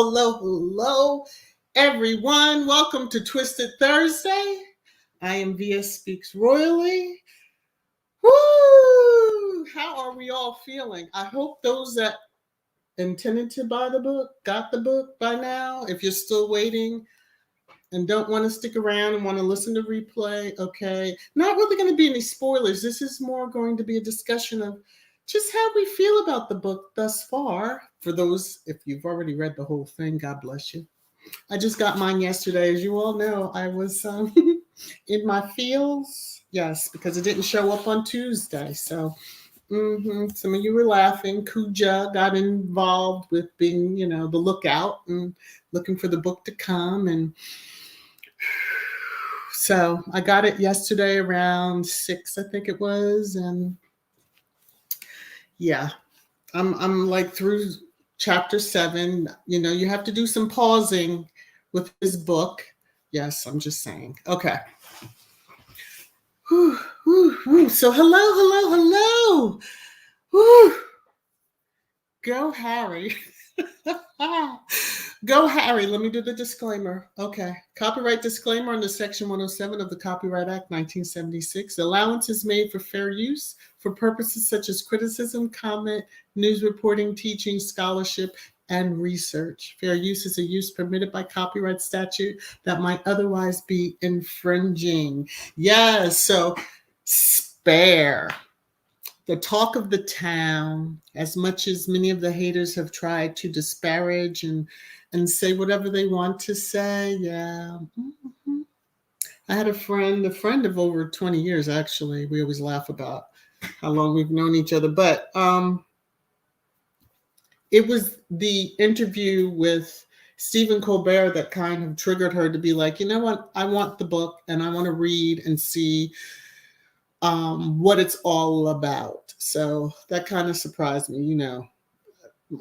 Hello, everyone. Welcome to Twisted Thursday. I am VS Speaks Royally. Woo! How are we all feeling? I hope those that intended to buy the book got the book by now. If you're still waiting and don't want to stick around and want to listen to replay, okay. Not really going to be any spoilers. This is more going to be a discussion of just how we feel about the book thus far. For those, if you've already read the whole thing, God bless you. I just got mine yesterday. As you all know, I was in my feels. Yes, because it didn't show up on Tuesday. So some of you were laughing. Kuja got involved with being, the lookout and looking for the book to come. And so I got it yesterday around 6, I think it was. And yeah, I'm like through chapter 7. You have to do some pausing with this book. Yes, I'm just saying. Okay. So hello. Whew. Go Harry. Go Harry. Let me do the disclaimer. Okay. Copyright disclaimer under Section 107 of the Copyright Act 1976. Allowance is made for fair use for purposes such as criticism, comment, news reporting, teaching, scholarship, and research. Fair use is a use permitted by copyright statute that might otherwise be infringing. Yes, so spare. The talk of the town, as much as many of the haters have tried to disparage and say whatever they want to say. Yeah. Mm-hmm. I had a friend of over 20 years, actually. We always laugh about how long we've known each other. But it was the interview with Stephen Colbert that kind of triggered her to be like, you know what? I want the book and I want to read and see what it's all about. So that kind of surprised me.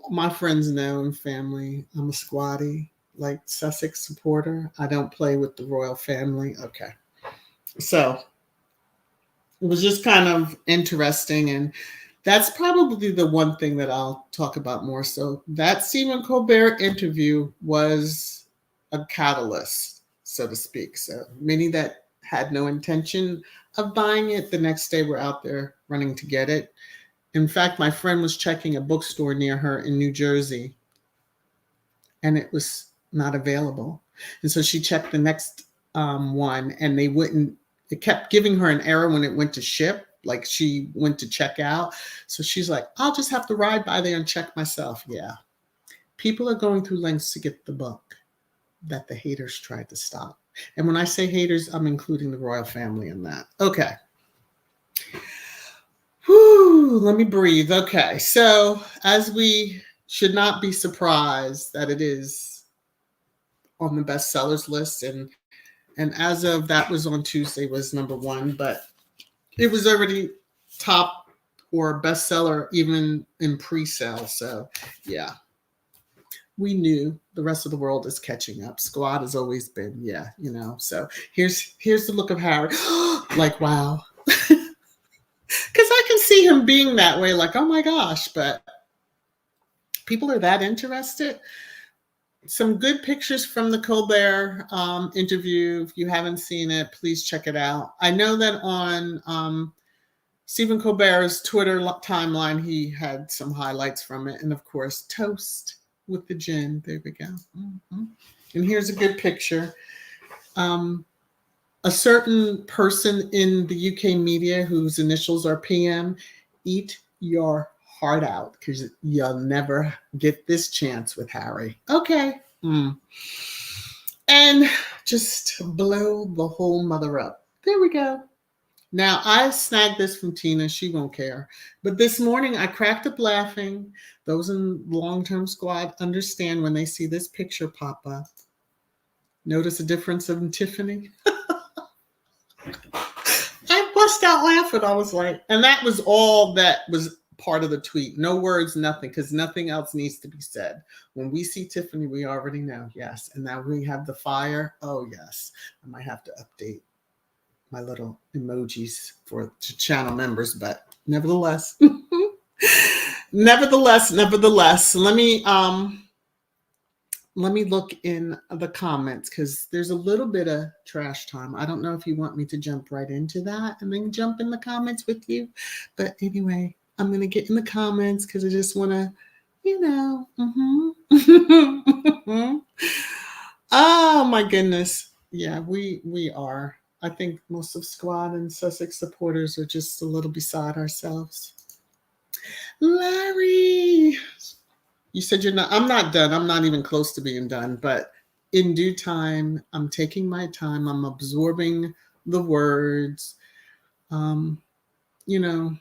My friends know and family, I'm a squatty, like Sussex supporter. I don't play with the royal family. Okay. So it was just kind of interesting. And that's probably the one thing that I'll talk about more. So that Stephen Colbert interview was a catalyst, so to speak. So many that had no intention of buying it, the next day were out there running to get it. In fact, my friend was checking a bookstore near her in New Jersey, and it was not available. And so she checked the next one, and it kept giving her an error when it went to ship, like she went to check out. So she's like, I'll just have to ride by there and check myself. Yeah. People are going through lengths to get the book that the haters tried to stop. And when I say haters, I'm including the royal family in that. Okay. Whew, let me breathe. Okay. So as we should not be surprised that it is on the bestsellers list, and as of that was on Tuesday was #1, but it was already top or bestseller even in pre-sale. So yeah, we knew the rest of the world is catching up. Squad has always been, yeah, you know. So here's the look of Harry, like wow, because I can see him being that way, like oh my gosh, but people are that interested. Some good pictures from the Colbert interview. If you haven't seen it, please check it out. I know that on Stephen Colbert's Twitter timeline, he had some highlights from it. And of course, toast with the gin. There we go. Mm-hmm. And here's a good picture. A certain person in the UK media whose initials are PM, eat your heart out because you'll never get this chance with Harry. Okay. And just blow the whole mother up. There we go. Now, I snagged this from Tina. She won't care. But this morning, I cracked up laughing. Those in long-term squad understand when they see this picture pop up. Notice a difference in Tiffany? I bust out laughing. I was like, and that was all that was part of the tweet. No words, nothing, because nothing else needs to be said. When we see Tiffany, we already know, yes. And now we have the fire. Oh, yes. I might have to update my little emojis to channel members, but nevertheless, nevertheless, let me look in the comments because there's a little bit of trash time. I don't know if you want me to jump right into that and then jump in the comments with you, but anyway, I'm going to get in the comments because I just want to, you know, oh my goodness. Yeah, we are. I think most of Squad and Sussex supporters are just a little beside ourselves. Larry, you said you're not, I'm not done. I'm not even close to being done, but in due time, I'm taking my time. I'm absorbing the words, you know,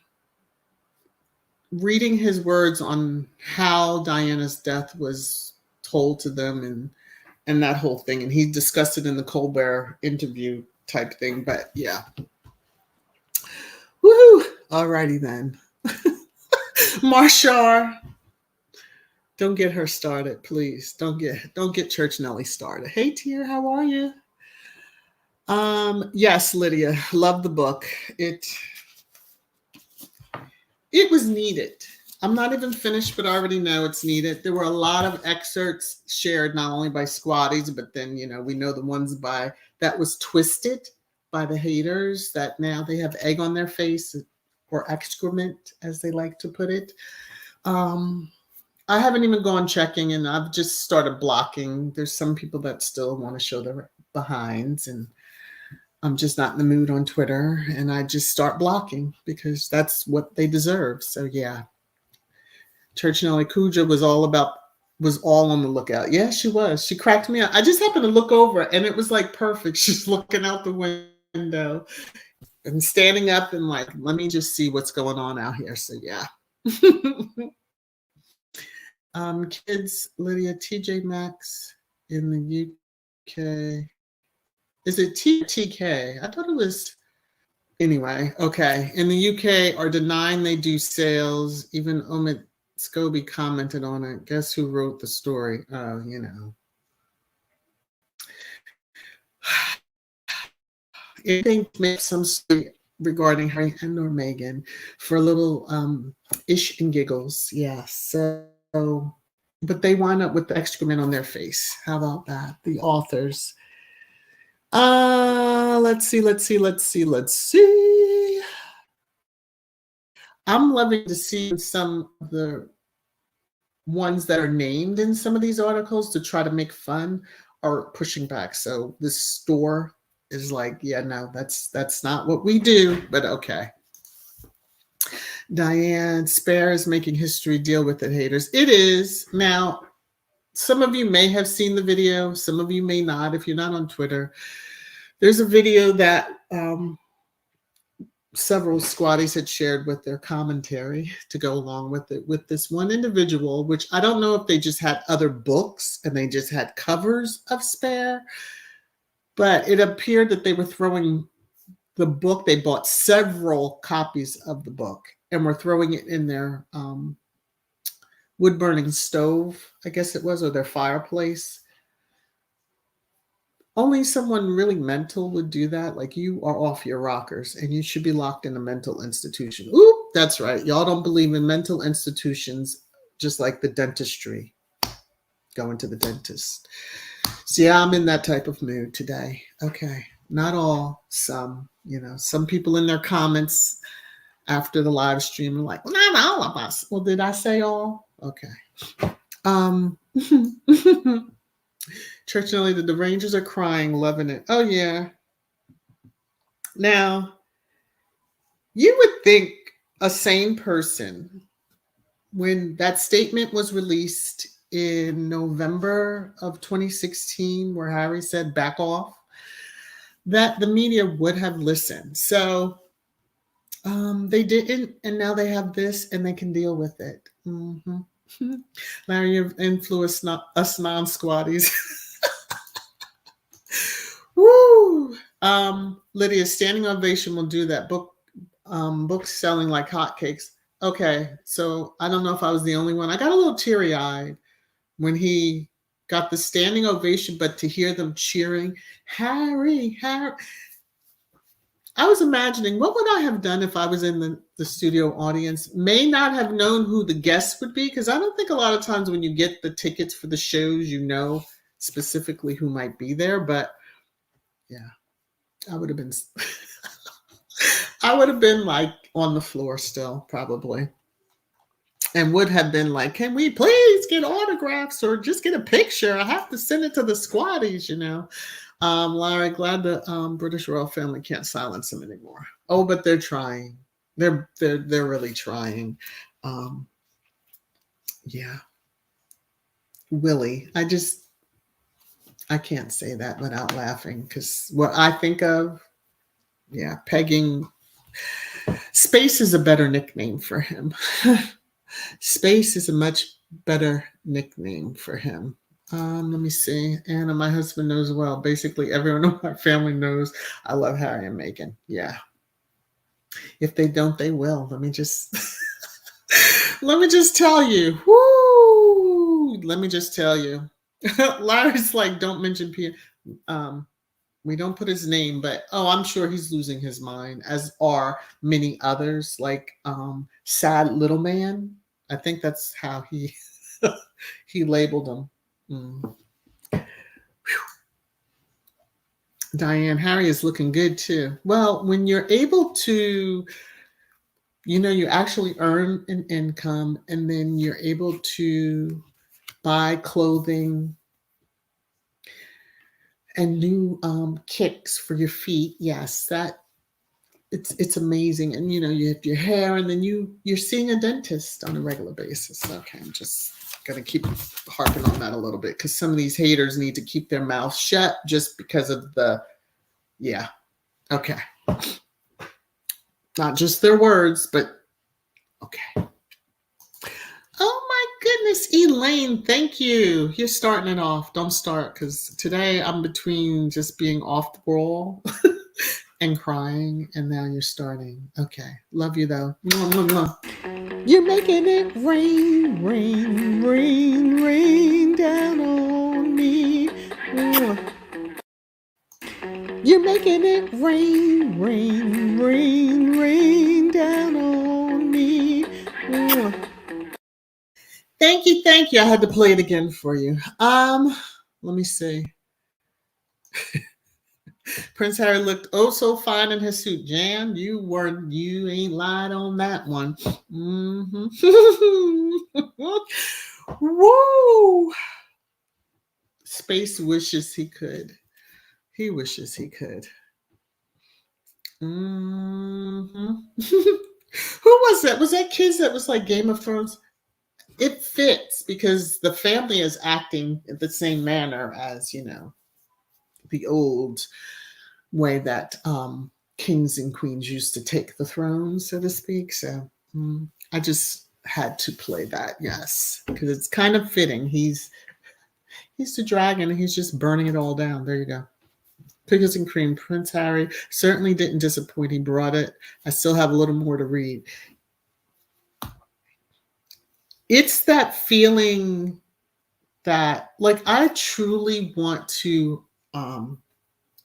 reading his words on how Diana's death was told to them and that whole thing. And he discussed it in the Colbert interview type thing, but yeah. Woohoo! Alrighty then. Marshar, don't get her started, please. Don't get Church Nelly started. Hey Tier, how are you? Yes, Lydia, love the book. It was needed. I'm not even finished, but I already know it's needed. There were a lot of excerpts shared not only by squatties, but then, you know, we know the ones that was twisted by the haters that now they have egg on their face or excrement, as they like to put it. I haven't even gone checking and I've just started blocking. There's some people that still want to show their behinds and I'm just not in the mood on Twitter and I just start blocking because that's what they deserve. So yeah. Church Nelly Kuja was all on the lookout. Yeah, she was. She cracked me up. I just happened to look over and it was like perfect. She's looking out the window and standing up and like, let me just see what's going on out here. So yeah. Kids, Lydia, TJ Maxx in the UK. Is it TK? I thought it was. Anyway, okay. In the UK are denying they do sales. Even Omid Scobie commented on it. Guess who wrote the story? Oh, you know. I think make some story regarding Harry and or Meghan for a little ish and giggles. Yeah. So, but they wind up with the excrement on their face. How about that? The authors. Let's see. I'm loving to see some of the ones that are named in some of these articles to try to make fun or pushing back. So this store is like, yeah, no, that's not what we do, but okay. Diane Spare is making history. Deal with it, haters. It is. Now, some of you may have seen the video. Some of you may not if you're not on Twitter. There's a video that several squatties had shared with their commentary to go along with it, with this one individual, which I don't know if they just had other books and they just had covers of Spare, but it appeared that they were throwing the book. They bought several copies of the book and were throwing it in their wood burning stove, I guess it was, or their fireplace. Only someone really mental would do that. Like, you are off your rockers and you should be locked in a mental institution. Oop, that's right. Y'all don't believe in mental institutions, just like the dentistry. Going to the dentist. So yeah, I'm in that type of mood today. Okay. Not all, some, some people in their comments after the live stream are like, well, not all of us. Well, did I say all? Okay. Church Nelly, the Rangers are crying, loving it. Oh, yeah. Now, you would think a sane person, when that statement was released in November of 2016, where Harry said, back off, that the media would have listened. So they didn't, and now they have this, and they can deal with it. Mm-hmm. Larry, you've influenced us non-squatties. Woo! Lydia, standing ovation will do that. Books selling like hotcakes. Okay, so I don't know if I was the only one. I got a little teary-eyed when he got the standing ovation, but to hear them cheering, Harry, Harry. I was imagining, what would I have done if I was in the studio audience? May not have known who the guests would be, because I don't think a lot of times when you get the tickets for the shows, you know specifically who might be there, but yeah, I would have been like on the floor still, probably. And would have been like, can we please get autographs or just get a picture? I have to send it to the squatties, Larry, glad the British royal family can't silence him anymore. Oh, but they're trying. They're really trying. Yeah. Willie, I can't say that without laughing, because what I think of, pegging. Space is a better nickname for him. Space is a much better nickname for him. Let me see. Anna, my husband knows well. Basically, everyone in my family knows I love Harry and Meghan. Yeah. If they don't, they will. Let me just tell you. Woo! Let me just tell you. Larry's like, don't mention Peter. We don't put his name, but I'm sure he's losing his mind, as are many others, like Sad Little Man. I think that's how he he labeled him. Diane, Harry is looking good too. Well, when you're able to, you actually earn an income, and then you're able to buy clothing and new kicks for your feet. Yes, that it's amazing. And you have your hair, and then you're seeing a dentist on a regular basis. Okay, I'm just gonna keep harping on that a little bit, because some of these haters need to keep their mouth shut just because of okay, not just their words, but okay. Oh my goodness, Elaine, thank you. You're starting it off. Don't start, because today I'm between just being off the wall and crying, and now you're starting. Okay, love you though. Mwah, mwah, mwah. You're making it rain, rain, rain, rain down on me. Mwah. You're making it rain, rain, rain, rain down on me. Mwah. Thank you. I had to play it again for you. Let me see. Prince Harry looked so fine in his suit. Jan, you ain't lied on that one. Mm-hmm. Woo! Space wishes he could. He wishes he could. Mm-hmm. Who was that? Was that kids that was like Game of Thrones? It fits because the family is acting in the same manner as, the old way that kings and queens used to take the throne, so to speak. So I just had to play that, yes, because it's kind of fitting. He's the dragon, and he's just burning it all down. There you go. Cookies and cream. Prince Harry certainly didn't disappoint. He brought it. I still have a little more to read. It's that feeling that, like, I truly want to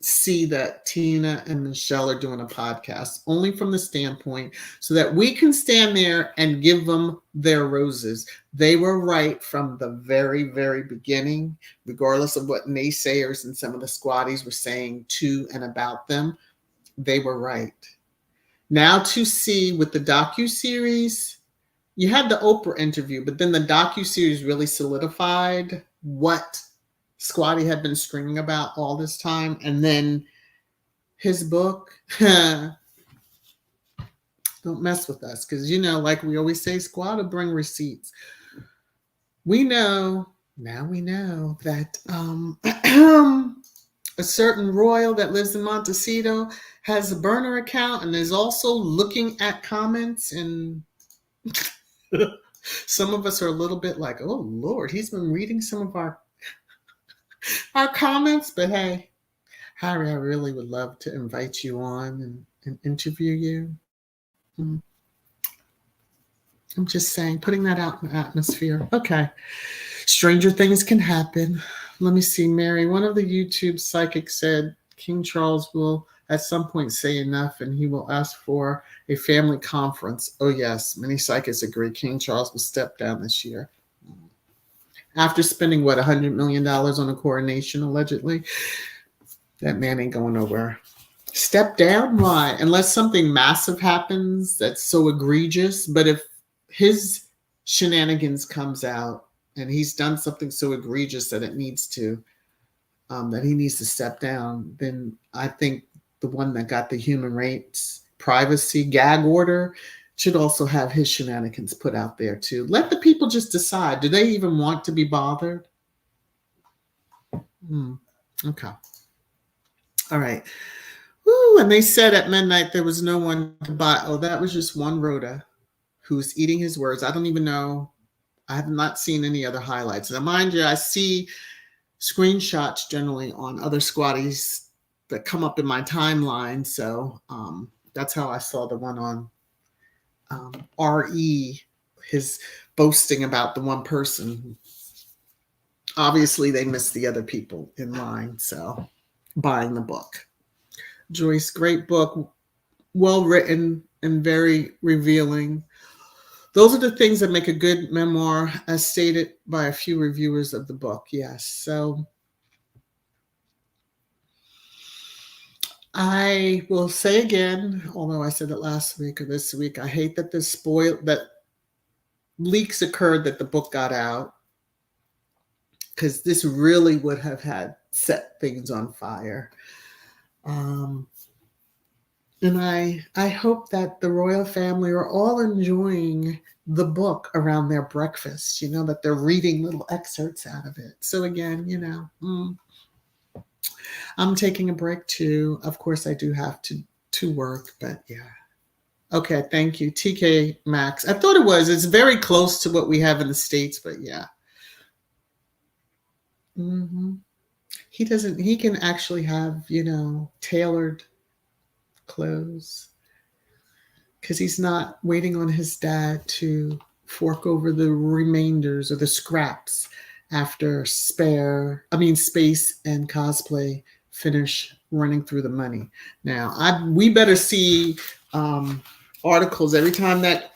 see that Tina and Michelle are doing a podcast, only from the standpoint so that we can stand there and give them their roses. They were right from the very, very beginning, regardless of what naysayers and some of the squatties were saying to and about them. They were right. Now to see with the docuseries, you had the Oprah interview, but then the docuseries really solidified what Squatty had been screaming about all this time. And then his book, don't mess with us, because, you know, like we always say, Squad will bring receipts. We know, now we know that a certain royal that lives in Montecito has a burner account and is also looking at comments, and some of us are a little bit like, oh Lord, he's been reading some of our comments. But hey, Harry, I really would love to invite you on and interview you. I'm just saying, putting that out in the atmosphere. Okay. Stranger things can happen. Let me see, Mary. One of the YouTube psychics said King Charles will at some point say enough and he will ask for a family conference. Oh, yes. Many psychics agree King Charles will step down this year. After spending, what, $100 million on a coronation, allegedly? That man ain't going nowhere. Step down? Why? Unless something massive happens that's so egregious. But if his shenanigans comes out and he's done something so egregious that it needs to, that he needs to step down, then I think the one that got the human rights privacy gag order should also have his shenanigans put out there too. Let the people just decide. Do they even want to be bothered? Okay. All right. Woo, and they said at midnight there was no one to buy. Oh, that was just one Rhoda who's eating his words. I don't even know. I have not seen any other highlights. Now, mind you, I see screenshots generally on other squatties that come up in my timeline. So that's how I saw the one on RE, his boasting about the one person. Obviously, they missed the other people in line, so buying the book. Joyce, great book, well written and very revealing. Those are the things that make a good memoir, as stated by a few reviewers of the book. Yes. So I will say again, although I said it last week or this week, I hate that that leaks occurred, that the book got out, because this really would have had set things on fire. And I hope that the royal family are all enjoying the book around their breakfast, you know, that they're reading little excerpts out of it. So again, you know, I'm taking a break too. Of course, I do have to work, but yeah. Okay, thank you. TK Maxx. I thought it was. It's very close to what we have in the States, but yeah. He can actually have, you know, tailored clothes, because he's not waiting on his dad to fork over the remainders or the scraps after Space and Cosplay finish running through the money. Now, we better see articles every time that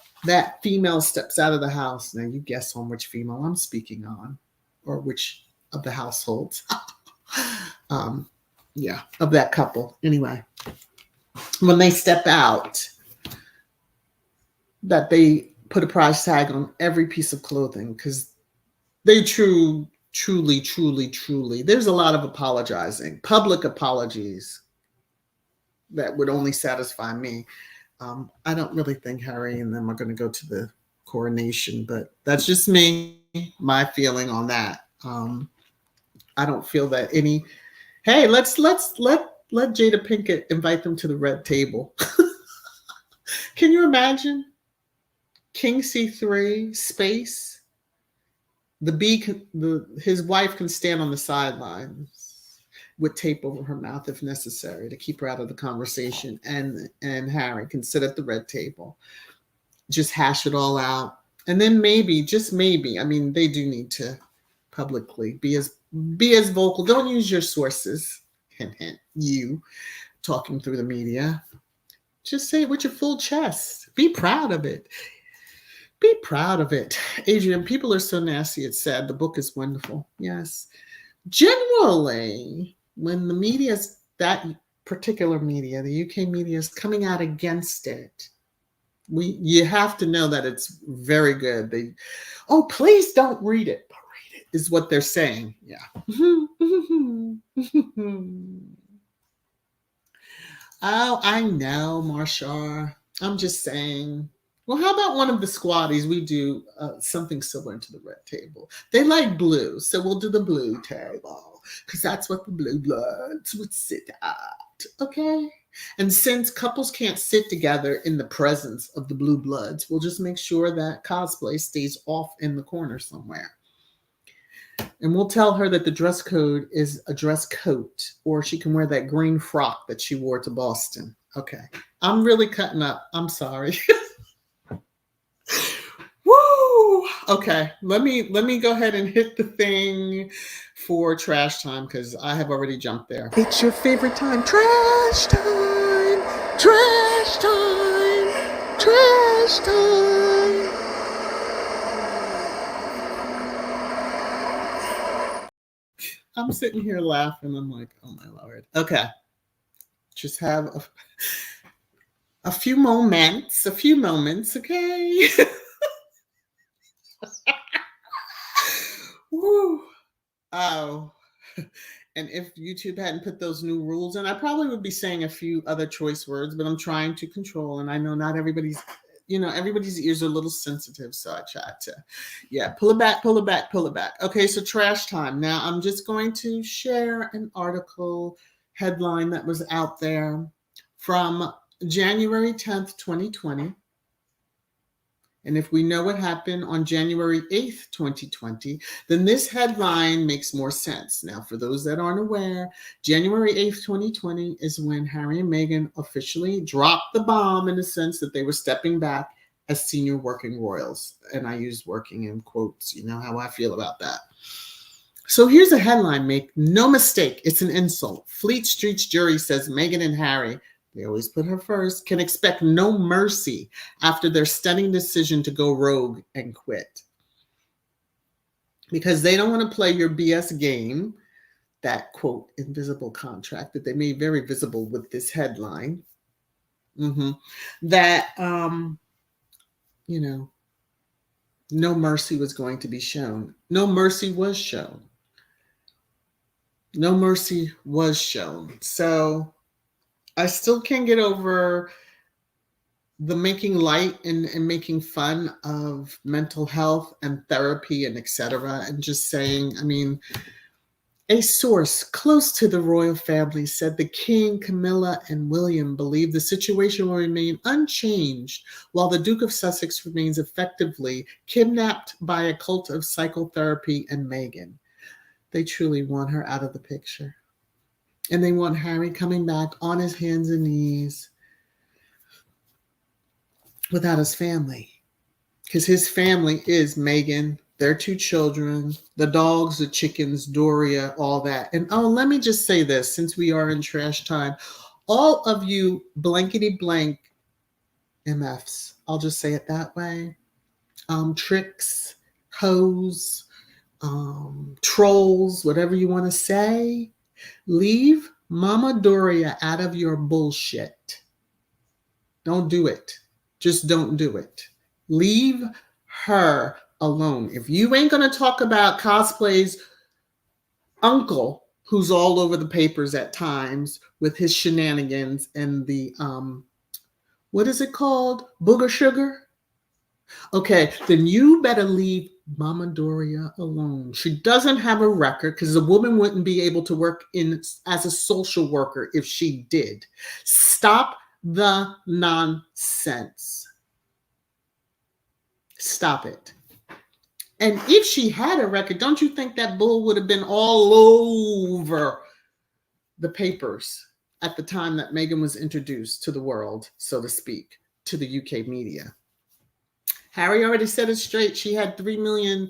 female steps out of the house. Now, you guess on which female I'm speaking on, or which of the households. Yeah, of that couple. Anyway, when they step out, that they put a price tag on every piece of clothing, because they truly, there's a lot of apologizing, public apologies that would only satisfy me. I don't really think Harry and them are going to go to the coronation, but that's just me, my feeling on that. I don't feel that hey, let's let let Jada Pinkett invite them to the red table. Can you imagine? King C3, space. His wife can stand on the sidelines with tape over her mouth if necessary to keep her out of the conversation. And Harry can sit at the red table, just hash it all out. And then maybe, just maybe, I mean, they do need to publicly be as vocal. Don't use your sources. Hint, hint. You talking through the media. Just say it with your full chest. Be proud of it. Be proud of it. Adrian, people are so nasty, it's sad. The book is wonderful. Yes. Generally, when the media is, that particular media, the UK media, is coming out against it, you have to know that it's very good. Please don't read it. But read it is what they're saying. Yeah. Oh, I know, Marshall. I'm just saying. Well, how about one of the squaddies? We do something similar to the red table. They like blue, so we'll do the blue table because that's what the blue bloods would sit at. Okay? And since couples can't sit together in the presence of the blue bloods, we'll just make sure that cosplay stays off in the corner somewhere. And we'll tell her that the dress code is a dress coat, or she can wear that green frock that she wore to Boston. Okay. I'm really cutting up. I'm sorry. Woo! Okay. Let me go ahead and hit the thing for trash time because I have already jumped there. It's your favorite time. Trash time. Trash time. Trash time. I'm sitting here laughing. I'm like, oh my Lord. Okay. Just have a few moments, okay? Woo. Oh. And if YouTube hadn't put those new rules in, I probably would be saying a few other choice words, but I'm trying to control. And I know not everybody's ears are a little sensitive. So I tried to, pull it back. Okay, so trash time. Now I'm just going to share an article headline that was out there from January 10th, 2020. And if we know what happened on January 8th, 2020, then this headline makes more sense. Now, for those that aren't aware, January 8th, 2020 is when Harry and Meghan officially dropped the bomb in the sense that they were stepping back as senior working royals. And I use working in quotes. You know how I feel about that. So here's a headline. Make no mistake, it's an insult. Fleet Street's jury says Meghan and Harry, they always put her first, can expect no mercy after their stunning decision to go rogue and quit. Because they don't want to play your BS game, that, quote, invisible contract that they made very visible with this headline, that, no mercy was going to be shown. No mercy was shown. No mercy was shown. So I still can't get over the making light and making fun of mental health and therapy and etc. And just saying, a source close to the royal family said the King, Camilla, and William believe the situation will remain unchanged while the Duke of Sussex remains effectively kidnapped by a cult of psychotherapy and Meghan. They truly want her out of the picture. And they want Harry coming back on his hands and knees without his family. Because his family is Meghan, their two children, the dogs, the chickens, Doria, all that. And let me just say this, since we are in trash time. All of you blankety blank MFs, I'll just say it that way. Tricks, hoes, trolls, whatever you want to say. Leave Mama Doria out of your bullshit. Don't do it. Just don't do it. Leave her alone. If you ain't going to talk about cosplay's uncle, who's all over the papers at times with his shenanigans and the, what is it called? Booger sugar? Okay, then you better leave Mama Doria alone. She doesn't have a record because a woman wouldn't be able to work as a social worker if she did. Stop the nonsense. Stop it. And if she had a record, don't you think that bull would have been all over the papers at the time that Meghan was introduced to the world, so to speak, to the UK media? Harry already said it straight. She had 3 million.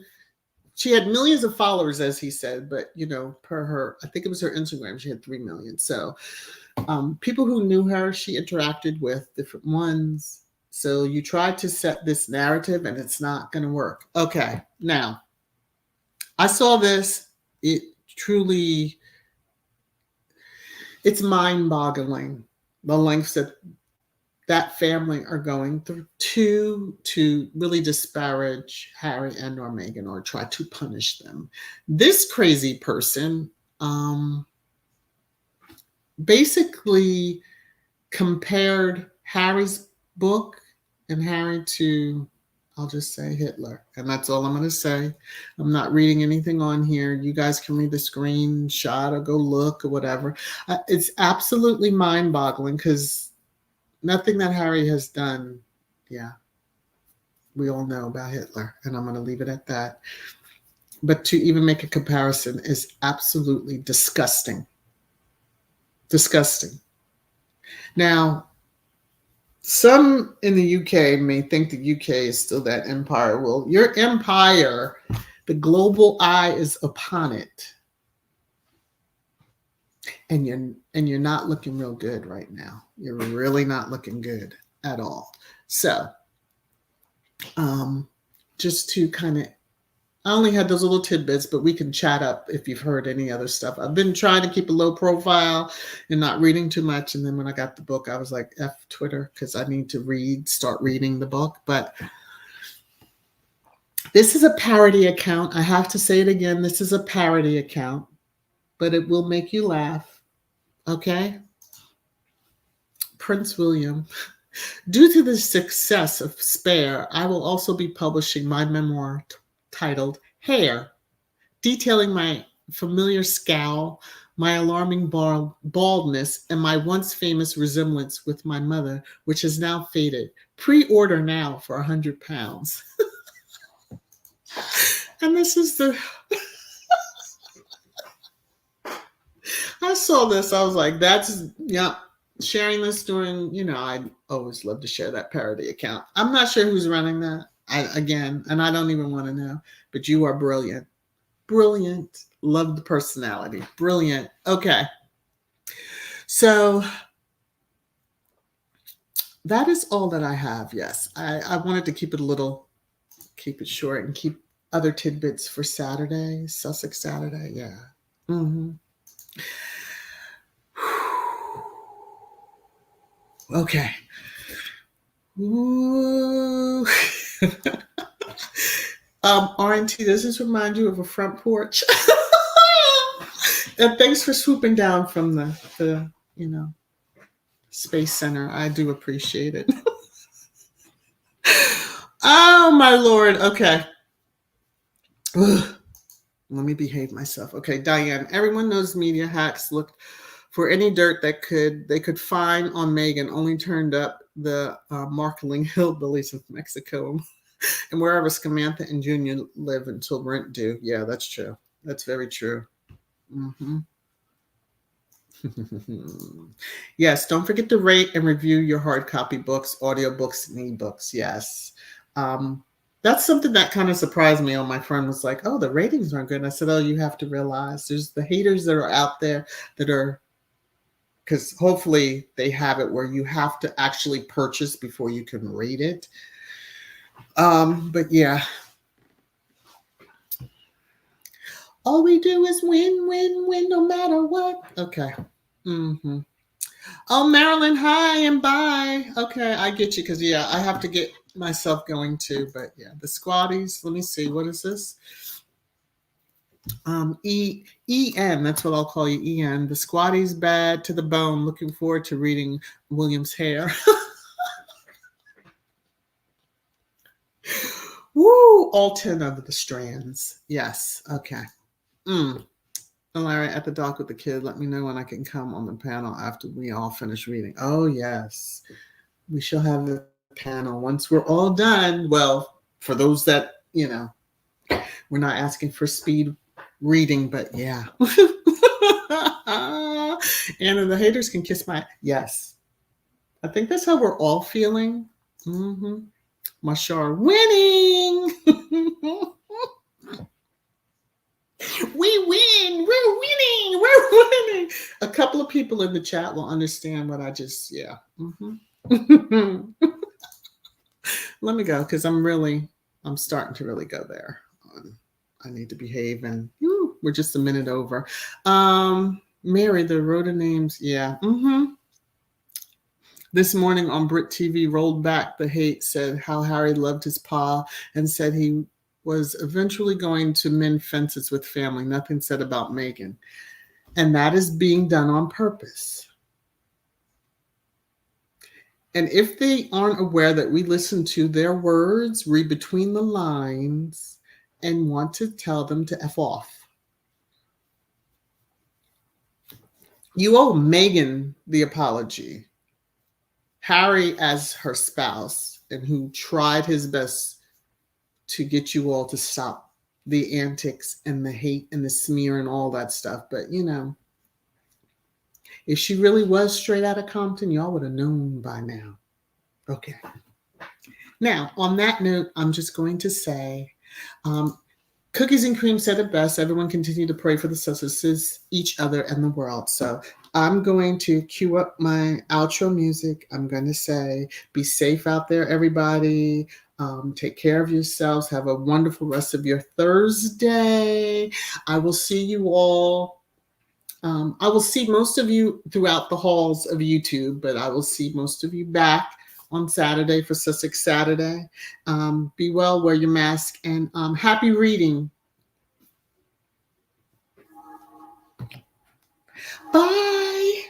She had millions of followers, as he said, but, per her, I think it was her Instagram, she had 3 million. So people who knew her, she interacted with different ones. So you tried to set this narrative and it's not going to work. Okay. Now, I saw this. It truly, it's mind-boggling, the lengths that family are going through to really disparage Harry and or Meghan or try to punish them. This crazy person basically compared Harry's book and Harry to, I'll just say, Hitler. And that's all I'm going to say. I'm not reading anything on here. You guys can read the screenshot or go look or whatever. It's absolutely mind-boggling because nothing that Harry has done, we all know about Hitler. And I'm going to leave it at that. But to even make a comparison is absolutely disgusting. Disgusting. Now, some in the UK may think the UK is still that empire. Well, your empire, the global eye is upon it. And you're not looking real good right now. You're really not looking good at all. So, just to kind of, I only had those little tidbits, but we can chat up if you've heard any other stuff. I've been trying to keep a low profile and not reading too much. And then when I got the book, I was like, F Twitter, because I need to start reading the book. But this is a parody account. I have to say it again. This is a parody account, but it will make you laugh. Okay? Prince William. Due to the success of Spare, I will also be publishing my memoir titled Hair, detailing my familiar scowl, my alarming baldness, and my once famous resemblance with my mother, which has now faded. Pre-order now for £100. And this is I saw this, I was like, sharing this during, I always love to share that parody account. I'm not sure who's running that. And I don't even want to know, but you are brilliant. Brilliant. Love the personality. Brilliant. Okay. So that is all that I have. Yes. I wanted to keep it short and keep other tidbits for Saturday, Sussex Saturday. Yeah. Mm-hmm. Okay. Ooh. RNT, does this remind you of a front porch? And thanks for swooping down from the Space Center. I do appreciate it. Oh, my Lord. Okay. Ugh. Let me behave myself. Okay, Diane, everyone knows media hacks looked for any dirt that they could find on Meghan, only turned up the Marketing hillbillies of Mexico and wherever Samantha and Junior live until rent due. Yeah, that's true. That's very true. Mm-hmm. Yes, don't forget to rate and review your hard copy books, audiobooks, and ebooks. Yes. That's something that kind of surprised me. My friend was like, oh, the ratings aren't good. And I said, oh, you have to realize there's the haters that are out there that are, because hopefully they have it where you have to actually purchase before you can rate it. But yeah. All we do is win, win, win, no matter what. Okay. Mm-hmm. Oh, Marilyn, hi and bye. Okay, I get you because, I have to get myself going too. But, the squatties, let me see. What is this? EN, that's what I'll call you, EN. The squatties bad to the bone. Looking forward to reading William's Hair. Woo! All 10 of the strands. Yes. Okay. Larry, at the dock with the kid, let me know when I can come on the panel after we all finish reading. Oh, yes. We shall have a panel once we're all done. Well, for those that, we're not asking for speed reading, but yeah. Anna, the haters can kiss my. Yes. I think that's how we're all feeling. Mm-hmm. Mashar winning. We win. We're winning. We're winning. A couple of people in the chat will understand what I just, yeah. Mm-hmm. Let me go because I'm starting to really go there. I need to behave and we're just a minute over. Mary, the Rhoda names, yeah. Mm-hmm. This morning on Brit TV, rolled back the hate, said how Harry loved his pa and said he was eventually going to mend fences with family. Nothing said about Meghan. And that is being done on purpose. And if they aren't aware that we listen to their words, read between the lines, and want to tell them to F off. You owe Meghan the apology. Harry as her spouse and who tried his best to get you all to stop the antics and the hate and the smear and all that stuff. But, if she really was straight out of Compton, y'all would have known by now. Okay. Now, on that note, I'm just going to say, Cookies and Cream said it best. Everyone continue to pray for the sisters, each other, and the world. So I'm going to cue up my outro music. I'm going to say, be safe out there, everybody. Take care of yourselves. Have a wonderful rest of your Thursday. I will see you all. I will see most of you throughout the halls of YouTube, but I will see most of you back on Saturday for Sussex Saturday. Be well, wear your mask, and happy reading. Bye.